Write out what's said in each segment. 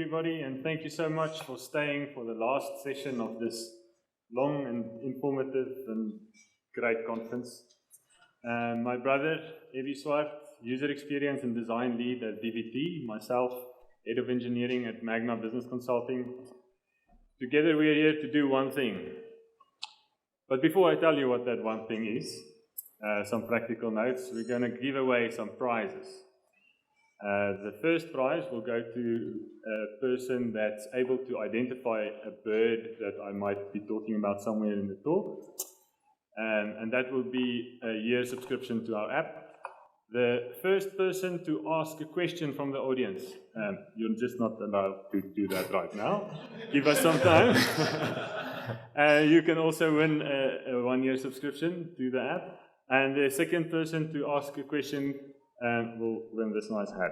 everybody, and thank you so much for staying for the last session of this long and informative and great conference. My brother, Ebbie Swart, User Experience and Design Lead at DVT, myself, Head of Engineering at Magna Business Consulting. Together we are here to do one thing. But before I tell you what that one thing is, some practical notes, we're going to give away some prizes. The first prize will go to a person that's able to identify a bird that I might be talking about somewhere in the talk. And that will be a year subscription to our app. The first person to ask a question from the audience, you're just not allowed to do that right now. Give us some time. You can also win a 1 year subscription to the app. And the second person to ask a question will win this nice hat.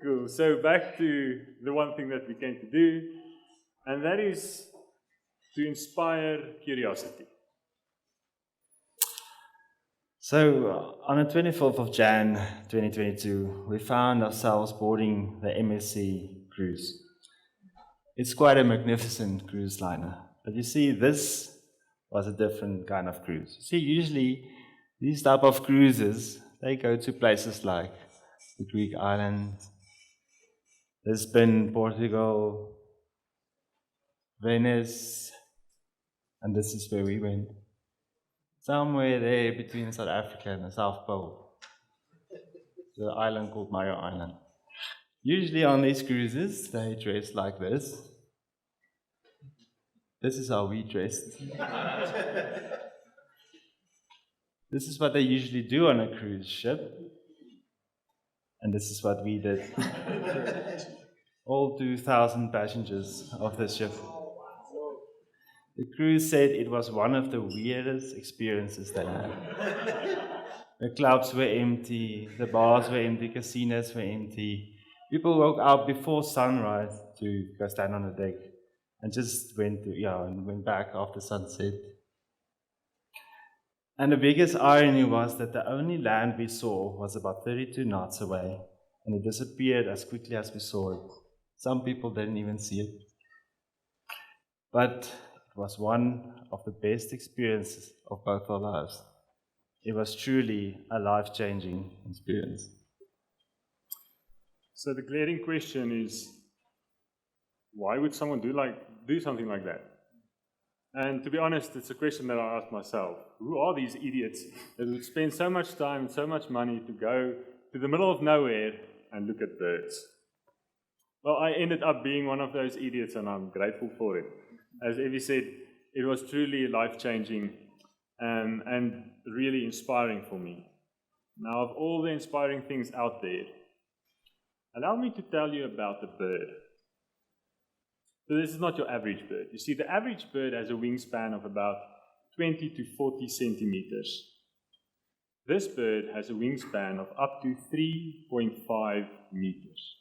Cool. So back to the one thing that we came to do, and that is to inspire curiosity. So on the 24th of Jan 2022, we found ourselves boarding the MSC cruise. It's quite a magnificent cruise liner, but you see, this was a different kind of cruise. See, usually these type of cruises, they go to places like the Greek islands, Lisbon, Portugal, Venice, and this is where we went. Somewhere there between South Africa and the South Pole. The island called Mayo Island. Usually on these cruises, they dress like this. This is how we dressed. This is what they usually do on a cruise ship. And this is what we did. All 2,000 passengers of the ship. The crew said it was one of the weirdest experiences they had. The clubs were empty, the bars were empty, casinos were empty. People woke up before sunrise to go stand on the deck. And just went back after sunset. And the biggest irony was that the only land we saw was about 32 knots away, and it disappeared as quickly as we saw it. Some people didn't even see it. But it was one of the best experiences of both our lives. It was truly a life-changing experience. So the glaring question is, why would someone do something like that? And to be honest, it's a question that I asked myself. Who are these idiots that would spend so much time and so much money to go to the middle of nowhere and look at birds? Well, I ended up being one of those idiots, and I'm grateful for it. As Evie said, it was truly life-changing and really inspiring for me. Now, of all the inspiring things out there, allow me to tell you about a bird. So this is not your average bird. You see, the average bird has a wingspan of about 20 to 40 centimeters. This bird has a wingspan of up to 3.5 meters.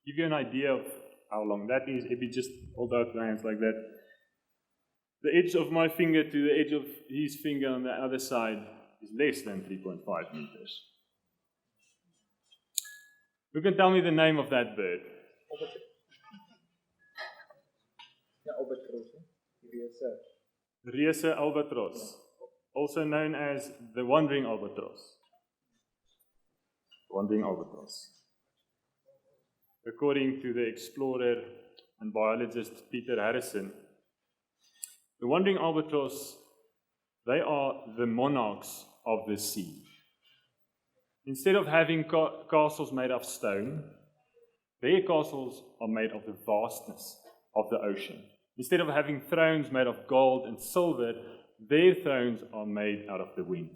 Give you an idea of how long that is, if you just hold out your hands like that. The edge of my finger to the edge of his finger on the other side is less than 3.5 meters. Who can tell me the name of that bird? Reese albatross, also known as the wandering albatross. Wandering albatross. According to the explorer and biologist Peter Harrison, the wandering albatross, they are the monarchs of the sea. Instead of having castles made of stone, their castles are made of the vastness of the ocean. Instead of having thrones made of gold and silver, their thrones are made out of the wind.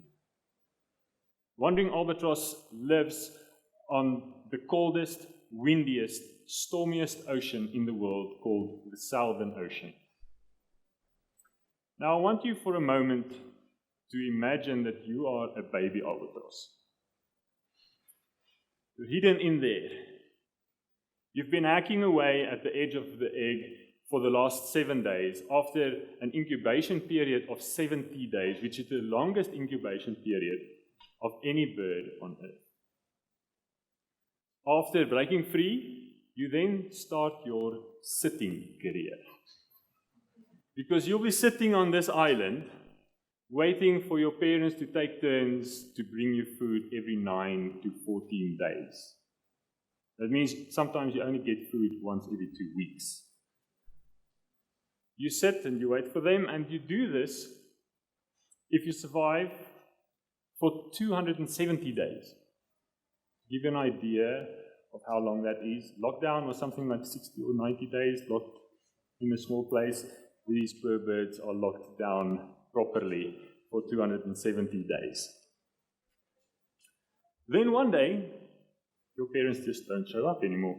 Wandering albatross lives on the coldest, windiest, stormiest ocean in the world called the Southern Ocean. Now I want you for a moment to imagine that you are a baby albatross. You're hidden in there. You've been hacking away at the edge of the egg for the last 7 days, after an incubation period of 70 days, which is the longest incubation period of any bird on Earth. After breaking free, you then start your sitting career. Because you'll be sitting on this island, waiting for your parents to take turns to bring you food every 9 to 14 days. That means sometimes you only get food once every 2 weeks. You sit and you wait for them, and you do this if you survive for 270 days. Give you an idea of how long that is. Lockdown was something like 60 or 90 days, locked in a small place. These poor birds are locked down properly for 270 days. Then one day, your parents just don't show up anymore.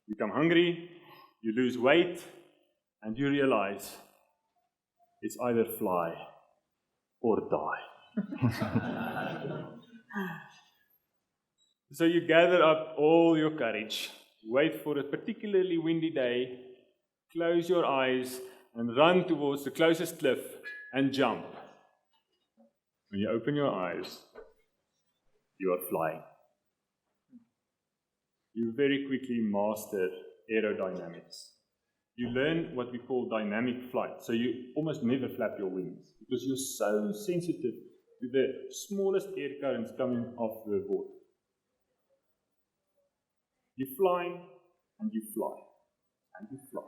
You become hungry, you lose weight, and you realize it's either fly or die. So you gather up all your courage, wait for a particularly windy day, close your eyes, and run towards the closest cliff and jump. When you open your eyes, you are flying. You very quickly master aerodynamics. You learn what we call dynamic flight. So you almost never flap your wings because you're so sensitive to the smallest air currents coming off the board. You fly and you fly and you fly.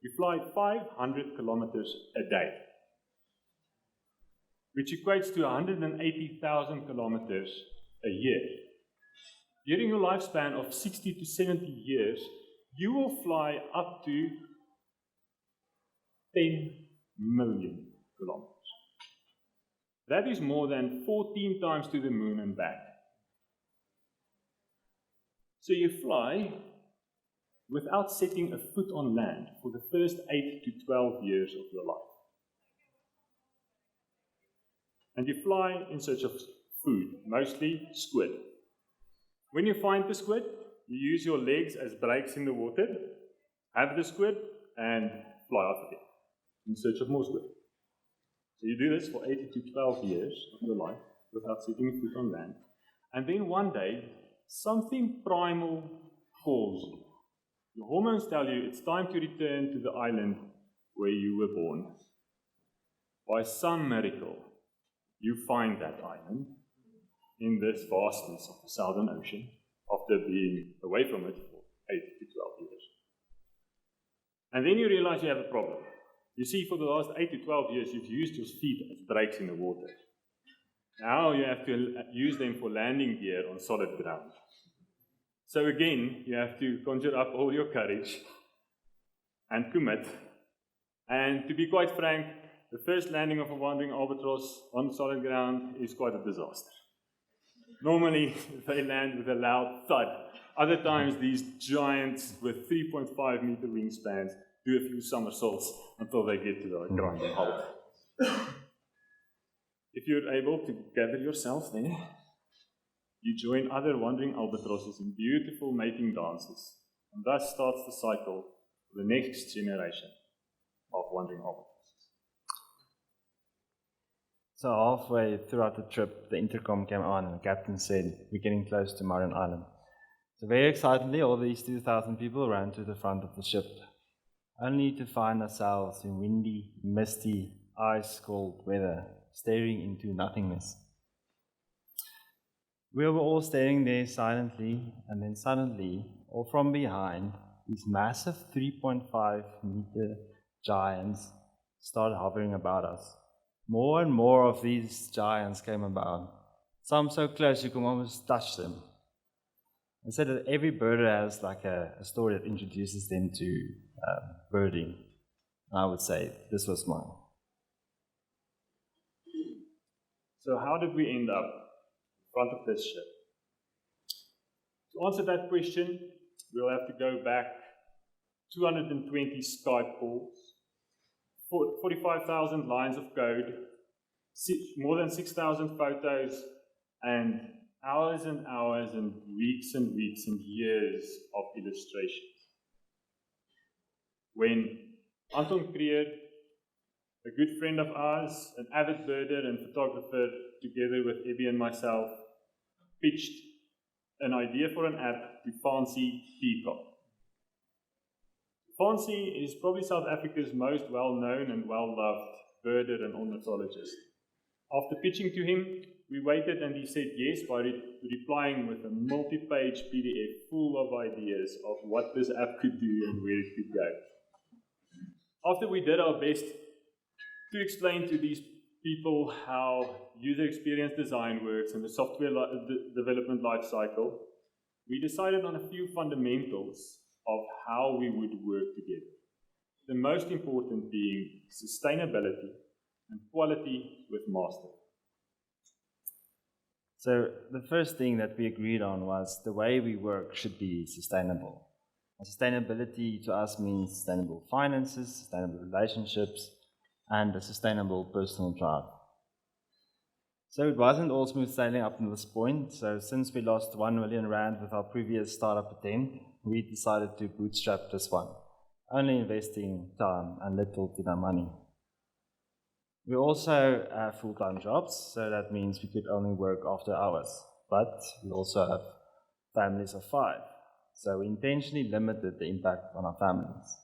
You fly 500 kilometers a day, which equates to 180,000 kilometers a year. During your lifespan of 60 to 70 years, you will fly up to 10 million kilometers. That is more than 14 times to the moon and back. So you fly without setting a foot on land for the first 8 to 12 years of your life. And you fly in search of food, mostly squid. When you find the squid, you use your legs as brakes in the water, have the squid, and fly off again in search of more squid. So you do this for 8 to 12 years of your life without setting a foot on land. And then one day, something primal calls you. Your hormones tell you it's time to return to the island where you were born. By some miracle, you find that island in this vastness of the Southern Ocean after being away from it for 8 to 12 years. And then you realize you have a problem. You see, for the last 8 to 12 years, you've used your feet as brakes in the water. Now you have to use them for landing gear on solid ground. So again, you have to conjure up all your courage and commit. And to be quite frank, the first landing of a wandering albatross on solid ground is quite a disaster. Normally, they land with a loud thud. Other times, these giants with 3.5 meter wingspans do a few somersaults until they get to the grinding halt. If you're able to gather yourself there, you join other wandering albatrosses in beautiful mating dances, and thus starts the cycle for the next generation of wandering albatrosses. So halfway throughout the trip, the intercom came on and the captain said, "We're getting close to Marion Island." So very excitedly, all these 2,000 people ran to the front of the ship, only to find ourselves in windy, misty, ice-cold weather, staring into nothingness. We were all standing there silently, and then suddenly, all from behind, these massive 3.5 meter giants started hovering about us. More and more of these giants came about, some so close you can almost touch them. I said that every birder has like a story that introduces them to birding. And I would say this was mine. So how did we end up in front of this ship? To answer that question, we'll have to go back 220 Skype calls, 45,000 lines of code, more than 6,000 photos, and hours and weeks and years of illustrations. When Anton Creer, a good friend of ours, an avid birder and photographer, together with Ebbie and myself, pitched an idea for an app to Fancy Peacock. Fancy is probably South Africa's most well-known and well-loved birder and ornithologist. After pitching to him, we waited and he said yes by replying with a multi-page PDF full of ideas of what this app could do and where it could go. After we did our best to explain to these people how user experience design works and the software development life cycle, we decided on a few fundamentals of how we would work together. The most important being sustainability and quality with mastery. So the first thing that we agreed on was the way we work should be sustainable. And sustainability to us means sustainable finances, sustainable relationships, and a sustainable personal drive. So it wasn't all smooth sailing up to this point. So since we lost 1 million rand with our previous startup attempt, we decided to bootstrap this one, only investing time and little to no money. We also have full-time jobs, so that means we could only work after hours, but we also have families of 5, so we intentionally limited the impact on our families.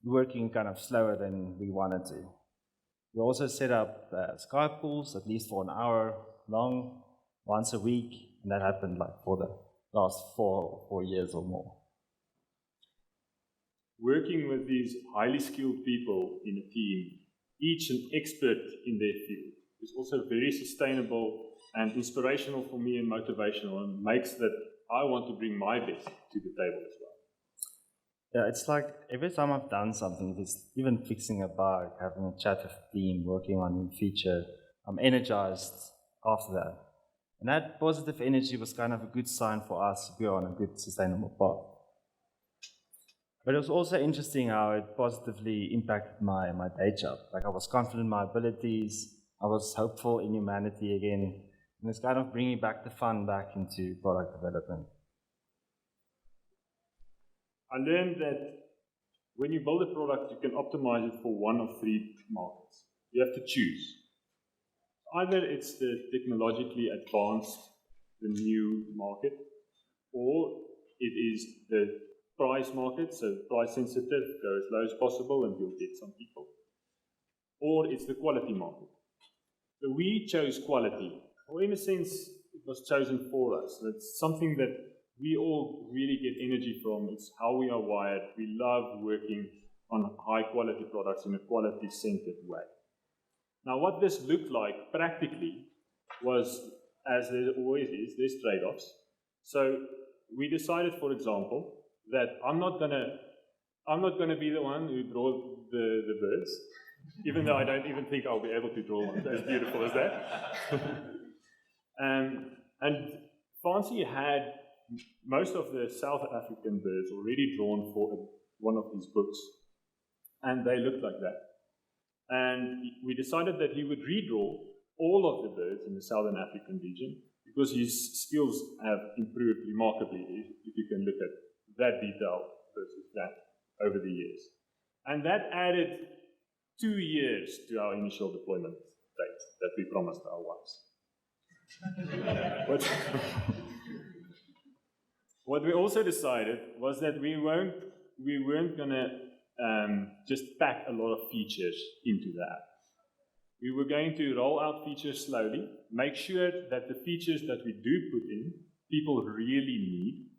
We're working kind of slower than we wanted to. We also set up Skype calls, at least for an hour long, once a week, and that happened like for the last 4 years or more. Working with these highly skilled people in a team, each an expert in their field, is also very sustainable and inspirational for me and motivational, and makes that I want to bring my best to the table as well. Yeah, it's like every time I've done something, if it's even fixing a bug, having a chat with the team, working on a new feature, I'm energized after that. And that positive energy was kind of a good sign for us to go on a good sustainable path. But it was also interesting how it positively impacted my day job. Like I was confident in my abilities, I was hopeful in humanity again, and it's kind of bringing back the fun back into product development. I learned that when you build a product, you can optimize it for one of 3 markets. You have to choose. Either it's the technologically advanced, the new market, or it is the price market, so price sensitive, go as low as possible and you'll get some people. Or it's the quality market. So we chose quality, or in a sense, it was chosen for us. It's something that we all really get energy from. It's how we are wired. We love working on high quality products in a quality centered way. Now what this looked like practically was, as there always is, there's trade-offs. So we decided, for example, that I'm not gonna be the one who draws the birds, even though I don't even think I'll be able to draw one as beautiful as that. And Fancy had most of the South African birds already drawn for one of his books, and they looked like that. And we decided that he would redraw all of the birds in the Southern African region, because his skills have improved remarkably, if you can look at that detail versus that over the years. And that added 2 years to our initial deployment date that we promised our wives. What we also decided was that we weren't going to just pack a lot of features into the app. We were going to roll out features slowly, make sure that the features that we do put in, people really need,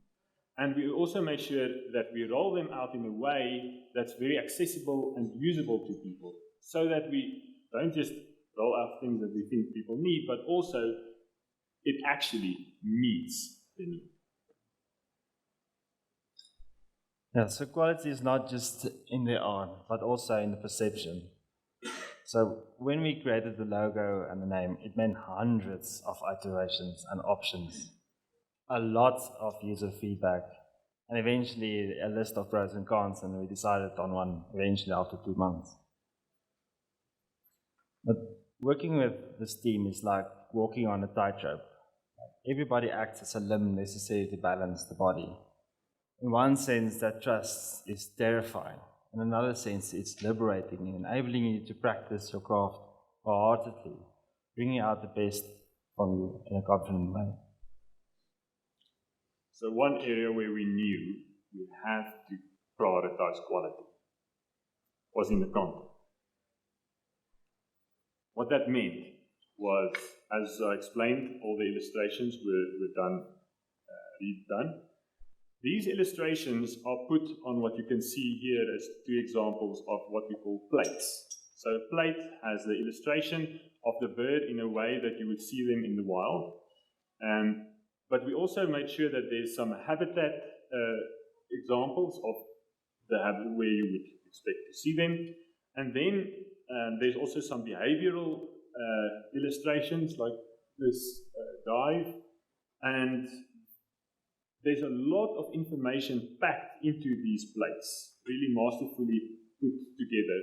and we also make sure that we roll them out in a way that's very accessible and usable to people, so that we don't just roll out things that we think people need, but also it actually meets the need. Yeah, so quality is not just in the art, but also in the perception. So when we created the logo and the name, it meant hundreds of iterations and options, a lot of user feedback, and eventually a list of pros and cons, and we decided on one eventually after 2 months. But working with this team is like walking on a tightrope. Everybody acts as a limb necessary to balance the body. In one sense, that trust is terrifying. In another sense, it's liberating, enabling you to practice your craft wholeheartedly, bringing out the best from you in a confident way. So one area where we knew we have to prioritize quality was in the content. What that meant was, as I explained, all the illustrations were redone. These illustrations are put on what you can see here as two examples of what we call plates. So a plate has the illustration of the bird in a way that you would see them in the wild. But we also made sure that there's some habitat examples of the habitat where you would expect to see them. And then there's also some behavioral illustrations like this dive. And there's a lot of information packed into these plates, really masterfully put together,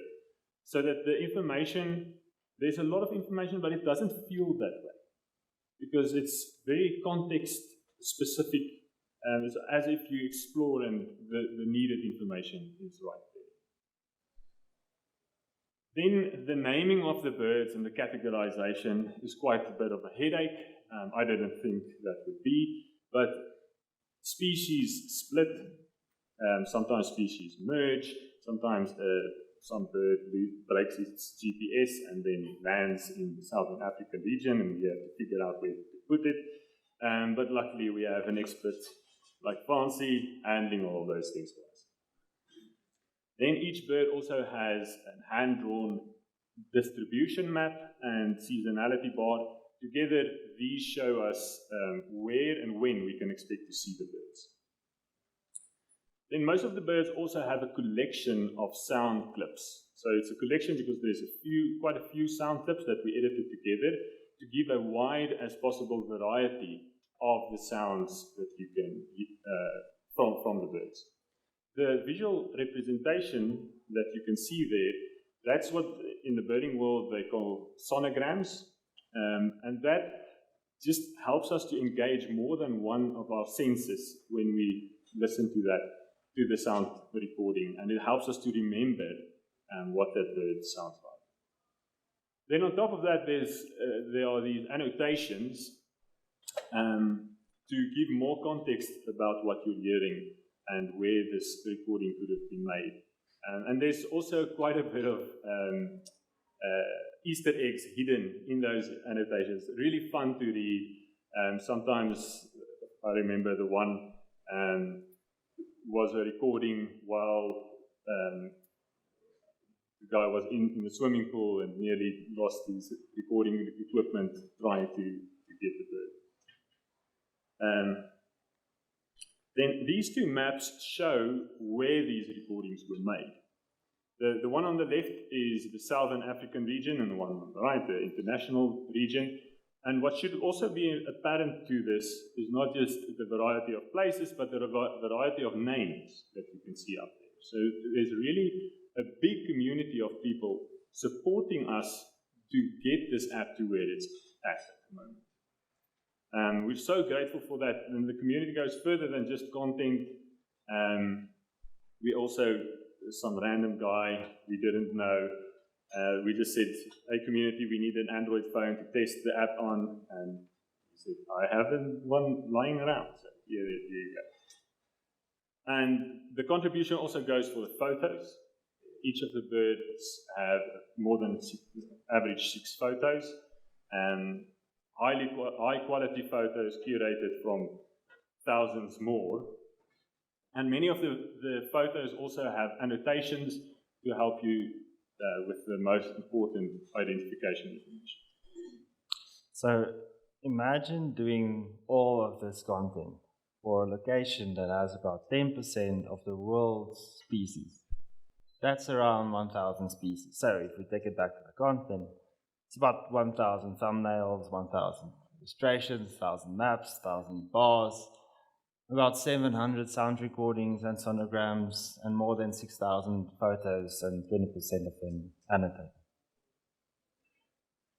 so that the information, there's a lot of information, but it doesn't feel that way, because it's very context specific, and it's as if you explore and the needed information is right there. Then the naming of the birds and the categorization is quite a bit of a headache. I didn't think that would be, but species split, sometimes species merge, sometimes some bird breaks its GPS and then lands in the Southern African region, and we have to figure out where to put it. But luckily we have an expert like Fancy handling all those things for us. Then each bird also has a hand-drawn distribution map and seasonality bar. Together, these show us where and when we can expect to see the birds. Then most of the birds also have a collection of sound clips. So it's a collection because there's quite a few sound clips that we edited together to give a wide as possible variety of the sounds that you can from the birds. The visual representation that you can see there, that's what in the birding world they call sonograms. And that just helps us to engage more than one of our senses when we listen to the sound recording, and it helps us to remember what that bird sounds like. Then on top of that, there are these annotations to give more context about what you're hearing and where this recording could have been made. And there's also quite a bit of Easter eggs hidden in those annotations. Really fun to read. Sometimes I remember the one was a recording while the guy was in the swimming pool and nearly lost his recording equipment trying to get the bird. Then these two maps show where these recordings were made. The one on the left is the Southern African region, and the one on the right, the international region. And what should also be apparent to this is not just the variety of places, but the variety of names that you can see up there. So there's really a big community of people supporting us to get this app to where it's at the moment. We're so grateful for that, and the community goes further than just content. We also, some random guy we didn't know, we just said, hey community, we need an Android phone to test the app on, and he said, I have one lying around, so here you go. And the contribution also goes for the photos. Each of the birds have more than average 6 photos, and high quality photos curated from thousands more. And many of the photos also have annotations to help you with the most important identification information. So imagine doing all of this content for a location that has about 10% of the world's species. That's around 1,000 species. So if we take it back to the content, it's about 1,000 thumbnails, 1,000 illustrations, 1,000 maps, 1,000 bars, about 700 sound recordings and sonograms, and more than 6,000 photos, and 20% of them annotated.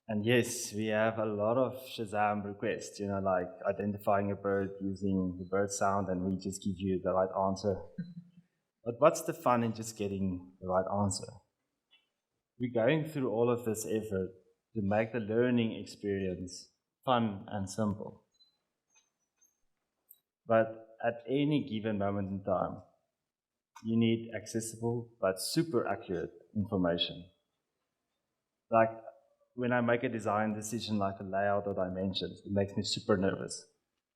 And yes, we have a lot of Shazam requests, like identifying a bird using the bird sound, and we just give you the right answer. But what's the fun in just getting the right answer? We're going through all of this effort to make the learning experience fun and simple. But at any given moment in time, you need accessible but super accurate information. Like when I make a design decision like a layout or dimensions, it makes me super nervous.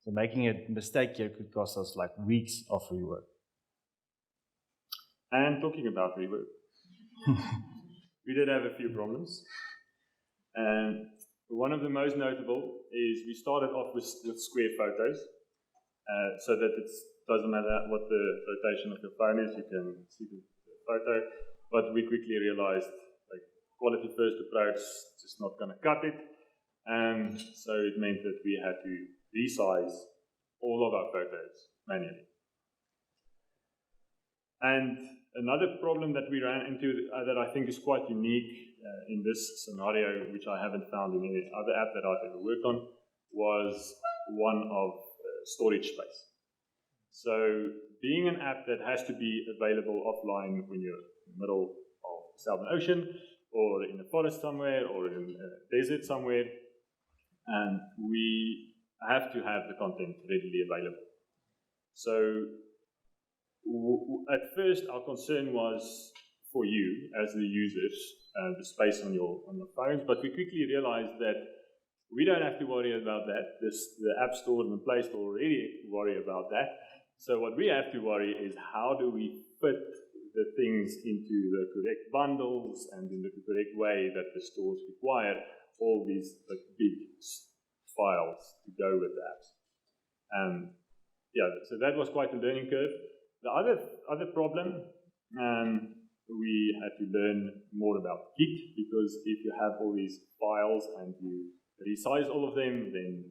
So making a mistake here could cost us like weeks of rework. And talking about rework, we did have a few problems. And one of the most notable is we started off with square photos, so that it doesn't matter what the rotation of your phone is, you can see the photo. But we quickly realized, like, quality first approach is just not going to cut it. And so it meant that we had to resize all of our photos manually. And another problem that we ran into that I think is quite unique in this scenario, which I haven't found in any other app that I've ever worked on, was one of storage space. So being an app that has to be available offline when you're in the middle of the Southern Ocean, or in a forest somewhere, or in a desert somewhere, and we have to have the content readily available. So at first, our concern was for you as the users, the space on your phones, but we quickly realized that we don't have to worry about that. The App Store and the Play Store already worry about that. So what we have to worry is how do we fit the things into the correct bundles and in the correct way that the stores require all these like, big files to go with the apps. Yeah, so that was quite a learning curve. The other problem, we had to learn more about Git, because if you have all these files and you resize all of them, then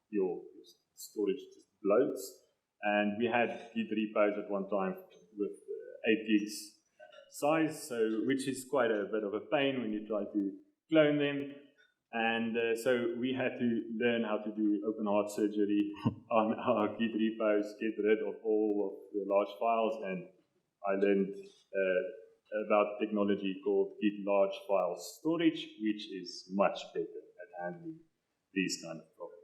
your storage just bloats. And we had Git repos at one time with 8 gigs size, which is quite a bit of a pain when you try to clone them. And so we had to learn how to do open heart surgery on our Git repos, get rid of all of the large files, and I learned about technology called Git large file storage, which is much better at handling these kind of problems.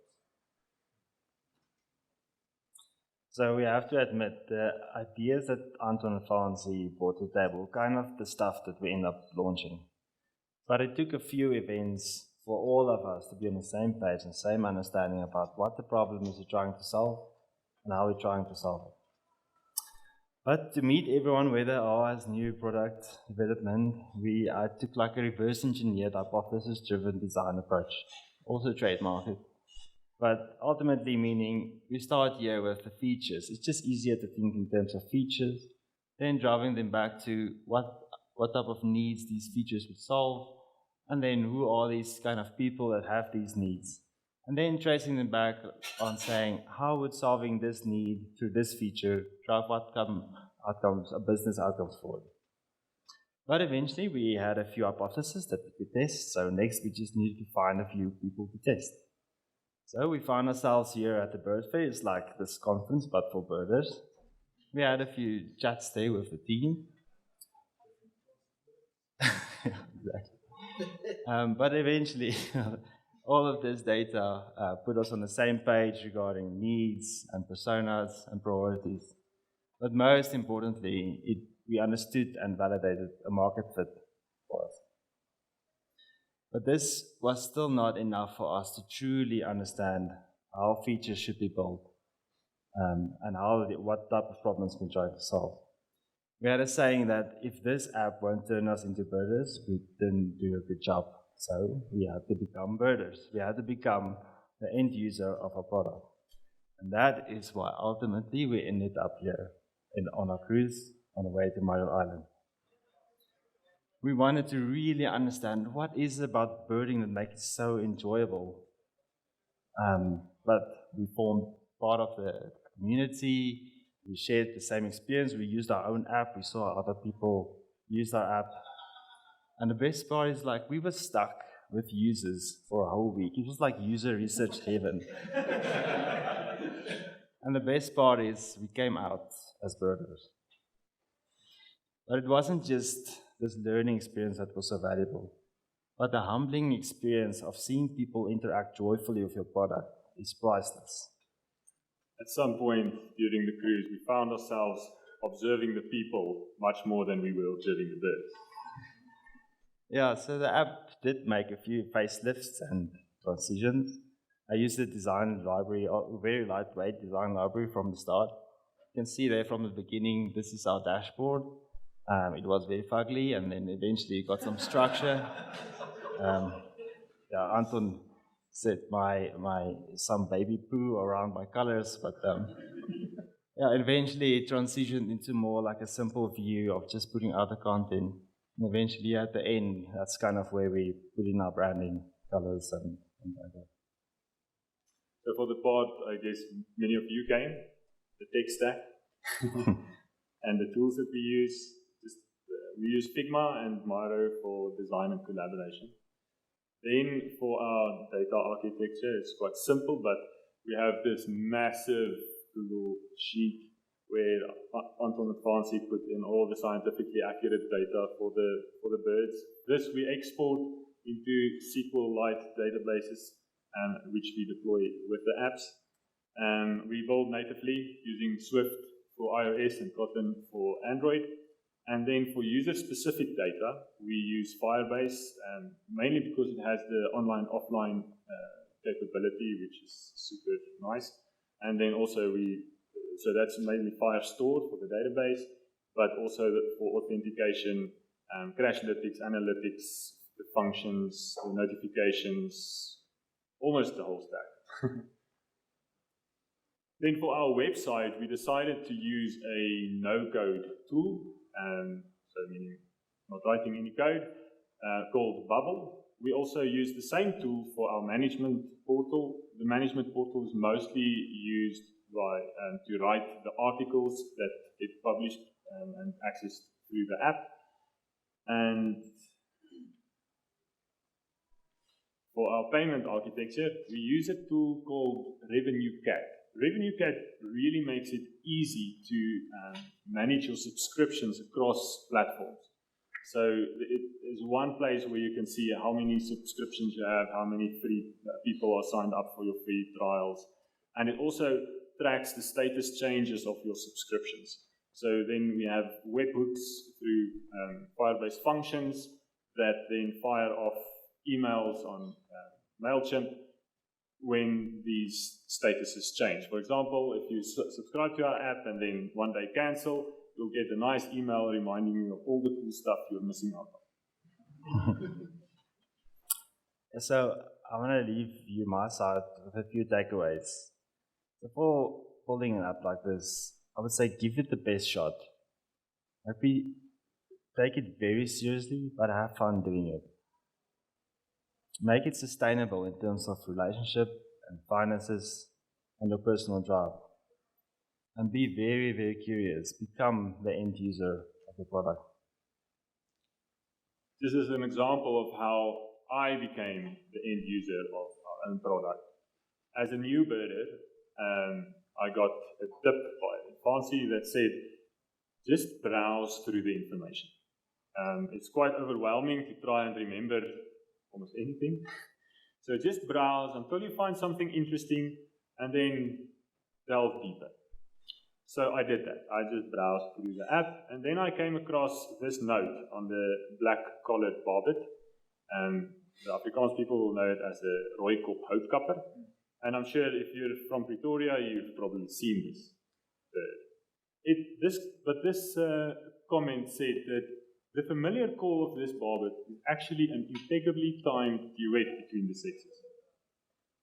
So we have to admit, the ideas that Anton and Fancy brought to the table, kind of the stuff that we end up launching. But it took a few events for all of us to be on the same page and same understanding about what the problem is we're trying to solve and how we're trying to solve it. But to meet everyone where they are as new product development, I took like a reverse engineered hypothesis-driven design approach, also trademarked. But ultimately meaning we start here with the features. It's just easier to think in terms of features, then driving them back to what type of needs these features would solve, and then who are these kind of people that have these needs. And then tracing them back on saying, how would solving this need through this feature drive outcomes, business outcomes forward? But eventually we had a few hypotheses that we could test, so next we just needed to find a few people to test. So we found ourselves here at the Bird Fair. It's like this conference, but for birders. We had a few chats there with the team. Exactly. But eventually, all of this data put us on the same page regarding needs and personas and priorities. But most importantly, we understood and validated a market fit for us. But this was still not enough for us to truly understand how features should be built and what type of problems we're trying to solve. We had a saying that if this app won't turn us into birders, we didn't do a good job. So we had to become birders. We had to become the end user of our product. And that is why ultimately we ended up here on our cruise on the way to Mile Island. We wanted to really understand what is it about birding that makes it so enjoyable. But we formed part of the community. We shared the same experience. We used our own app. We saw other people use our app. And the best part is, like, we were stuck with users for a whole week. It was like user research heaven. And the best part is we came out as birders. But it wasn't just this learning experience that was so valuable, but the humbling experience of seeing people interact joyfully with your product is priceless. at some point during the cruise, we found ourselves observing the people much more than we were observing the birds. Yeah, so the app did make a few facelifts and transitions. I used the design library, a very lightweight design library from the start. You can see there from the beginning, this is our dashboard. It was very fugly, and then eventually got some structure. Anton set some baby poo around my colors, but eventually it transitioned into more like a simple view of just putting out the content. And eventually at the end, that's kind of where we put in our branding, colors, and like that. So for the part, I guess many of you came, the tech stack, and the tools that we use. We use Figma and Miro for design and collaboration. Then for our data architecture, it's quite simple, but we have this massive Google sheet where Anton and Fancy put in all the scientifically accurate data for the birds. This we export into SQL-like databases, which we deploy with the apps. We build natively using Swift for iOS and Kotlin for Android. And then for user-specific data, we use Firebase, mainly because it has the online-offline capability, which is super nice. And then also so that's mainly Firestore for the database, but also for authentication, Crashlytics, analytics, the functions, the notifications, almost the whole stack. Then for our website, we decided to use a no-code tool, so meaning not writing any code, called Bubble. We also use the same tool for our management portal. The management portal is mostly used to write the articles that get published and accessed through the app. And for our payment architecture, we use a tool called RevenueCat. RevenueCat really makes it easy to manage your subscriptions across platforms. So it is one place where you can see how many subscriptions you have, how many free people are signed up for your free trials. And it also tracks the status changes of your subscriptions. So then we have webhooks through Firebase functions that then fire off emails on MailChimp when these statuses change. For example, if you subscribe to our app and then one day cancel, you'll get a nice email reminding you of all the cool stuff you're missing out on. So I want to leave you my side with a few takeaways. Before building an app like this, I would say give it the best shot. Maybe take it very seriously, but have fun doing it. Make it sustainable in terms of relationship and finances and your personal drive. And be very, very curious. Become the end user of the product. This is an example of how I became the end user of our own product. As a new birder, I got a tip by Fancy that said, just browse through the information. It's quite overwhelming to try and remember almost anything. So just browse until you find something interesting and then delve deeper. So I did that. I just browsed through the app and then I came across this note on the black-collared barbet. The Afrikaans people will know it as the rooikop houtkapper. And I'm sure if you're from Pretoria, you've probably seen this. This comment said that the familiar call of this barbet is actually an impeccably timed duet between the sexes.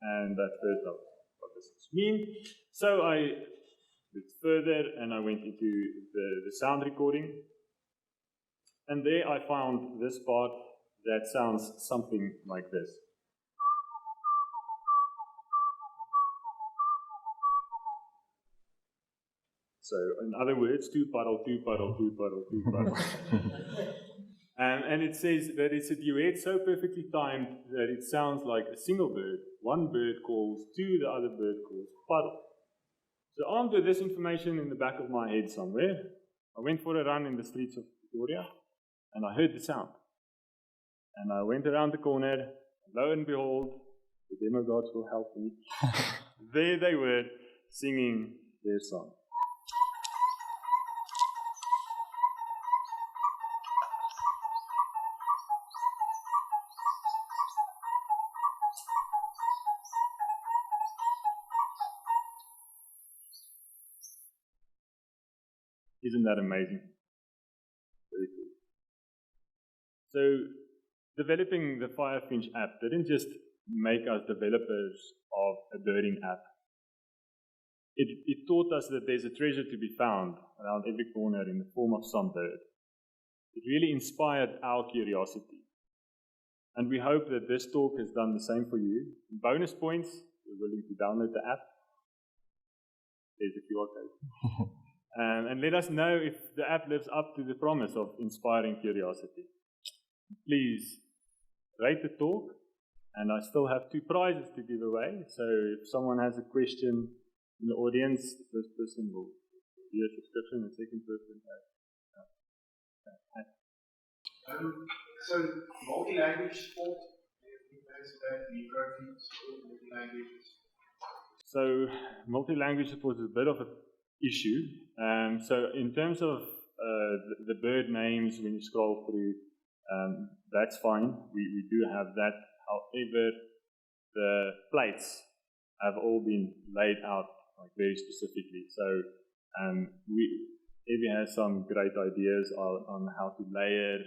And at first I was, what does this mean? So I looked further and I went into the sound recording. And there I found this part that sounds something like this. So, in other words, two puddle, two puddle, two puddle, two puddle. And it says that it's a duet so perfectly timed that it sounds like a single bird. One bird calls two, the other bird calls puddle. So armed with this information in the back of my head somewhere, I went for a run in the streets of Pretoria, and I heard the sound. And I went around the corner, and lo and behold, the demo gods will help me. There they were, singing their song. Isn't that amazing? Very cool. So, developing the Firefinch app didn't just make us developers of a birding app. It taught us that there's a treasure to be found around every corner in the form of some bird. It really inspired our curiosity. And we hope that this talk has done the same for you. Bonus points, you're willing to download the app. There's a QR code. And let us know if the app lives up to the promise of inspiring curiosity. Please rate the talk, and I still have 2 prizes to give away. So if someone has a question in the audience, the first person will do a subscription, the second person has. So multi-language support, multi-languages. So multi-language support is a bit of an issue. So in terms of the bird names, when you scroll through, that's fine. We do have that. However, the plates have all been laid out like very specifically. So Ebbie has some great ideas on how to layer,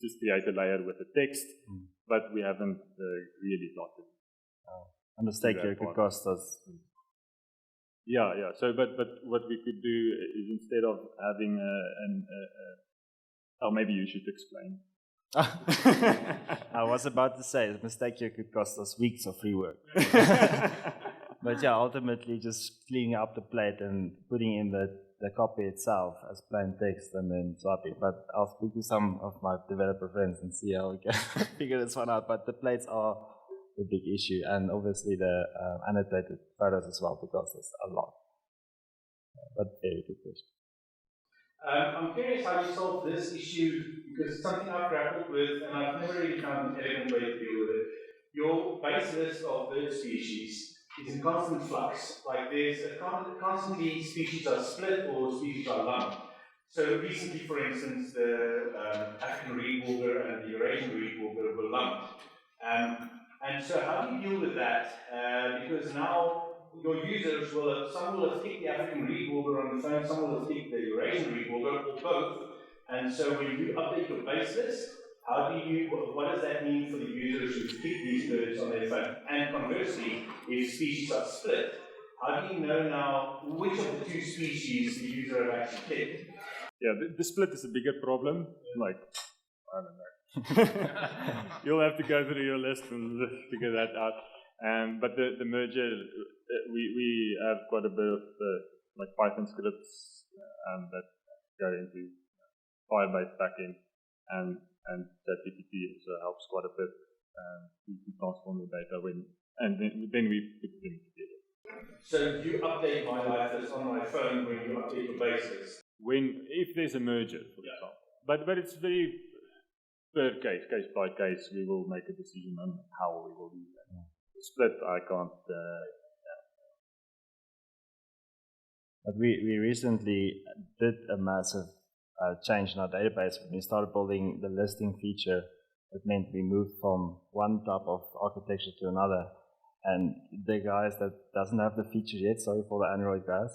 just create a layer with the text, but we haven't really got it. A mistake here could cost us. Yeah. So, but what we could do is instead of having maybe you should explain. I was about to say, the mistake here could cost us weeks of free work. But yeah, ultimately just cleaning up the plate and putting in the copy itself as plain text and then swapping. But I'll speak to some of my developer friends and see how we can figure this one out. But the plates are a big issue, and obviously the annotated photos as well, because there's a lot. But very good question. I'm curious how you solve this issue, because it's something I've grappled with and I've never really found an elegant way to deal with it. Your base list of bird species is in constant flux. Like there's constantly species are split or species are lumped. So recently, for instance, the African reed warbler and the Eurasian reed warbler were lumped. And so how do you deal with that? Because now your users some will have ticked the African reed warbler on the phone, some will have ticked the Eurasian reed warbler, or both. And so when you update your base list, what does that mean for the users who tick these birds on their phone? And conversely, if species are split, how do you know now which of the 2 species the user have actually ticked? Yeah, the split is a bigger problem. Like, I don't know. You'll have to go through your list and figure that out. But the merger, we have quite a bit of like Python scripts that go into Firebase backend, and ChatGPT also helps quite a bit to transform the data and then we put them together. So you update my life list on my phone when you update your base list? If there's a merger, for example. But it's very per case by case, we will make a decision on how we will do that. Split, I can't. But we recently did a massive change in our database when we started building the listing feature. It meant we moved from one type of architecture to another. And the guys that doesn't have the feature yet, sorry for the Android guys,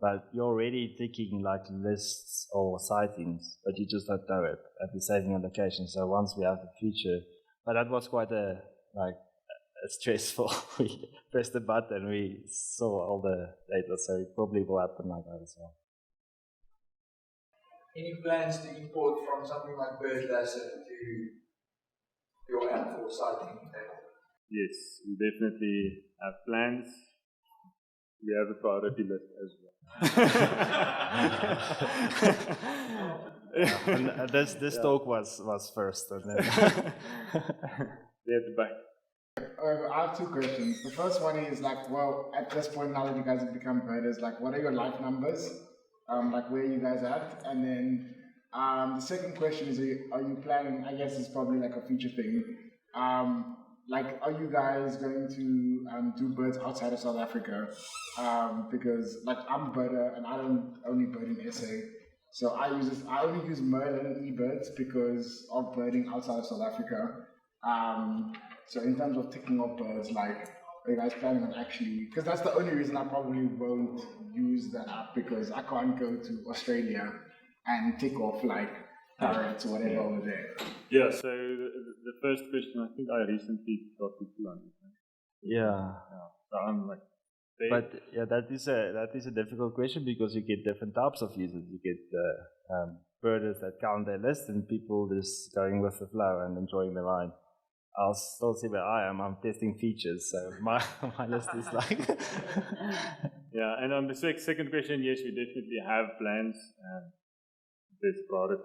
but you're already ticking like lists or sightings, but you just don't know it at the saving allocation. So once we have the feature, but that was quite a stressful. We pressed the button, we saw all the data, so it probably will happen like that as well. Any plans to import from something like BirdLasser to your app for sighting? Yes, we definitely have plans. We have a priority list as well. And this talk was first. And then There at the back. I have 2 questions. The first one is like, well, at this point now that you guys have become birders, like, what are your life numbers? Like, where are you guys at? And then the second question is, are you planning? I guess it's probably like a future thing. like, are you guys going to do birds outside of South Africa? Because like I'm a birder and I don't only bird in SA, so I only use Merlin eBirds because of birding outside of South Africa. So in terms of ticking off birds, like, are you guys planning on actually? Because that's the only reason I probably won't use the app, because I can't go to Australia and tick off like parrots or whatever over there. Yeah, so the first question, I think I recently got to 200. Yeah. So I'm like, But yeah, that is a difficult question, because you get different types of users. You get birders that count their list and people just going with the flow and enjoying the ride. I'll still see where I am. I'm testing features, so my list is like. yeah, and on the second question, yes, we definitely have plans. There's priority.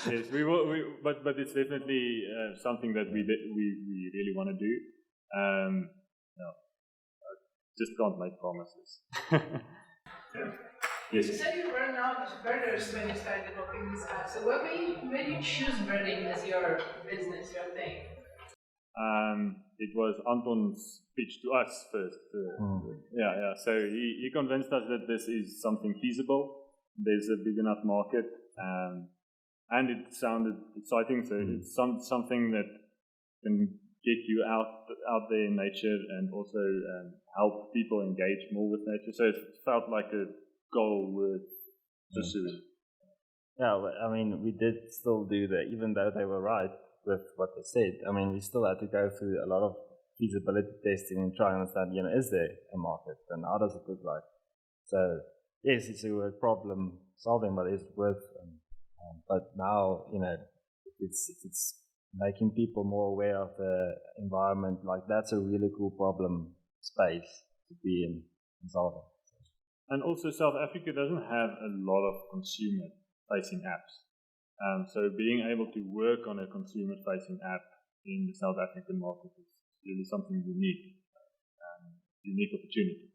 Yes, we will. But it's definitely something that we really want to do. No, just can't make promises. Yeah. Yes. You said you were not birders when you started developing this app. So what made you choose birding as your business, your thing? It was Anton's pitch to us first. Yeah. So he convinced us that this is something feasible. There's a big enough market, and it sounded exciting. So it's something that can get you out there in nature and also help people engage more with nature. So it felt like a goal worth pursuing. Yeah, I mean, we did still do that, even though they were right with what they said. I mean, we still had to go through a lot of feasibility testing and try and understand, is there a market and how does it look like? So, yes, it's a problem solving, but it's worth. But now, it's making people more aware of the environment. Like, that's a really cool problem space to be in and solving. And also, South Africa doesn't have a lot of consumer-facing apps. So being able to work on a consumer-facing app in the South African market is really something unique opportunity.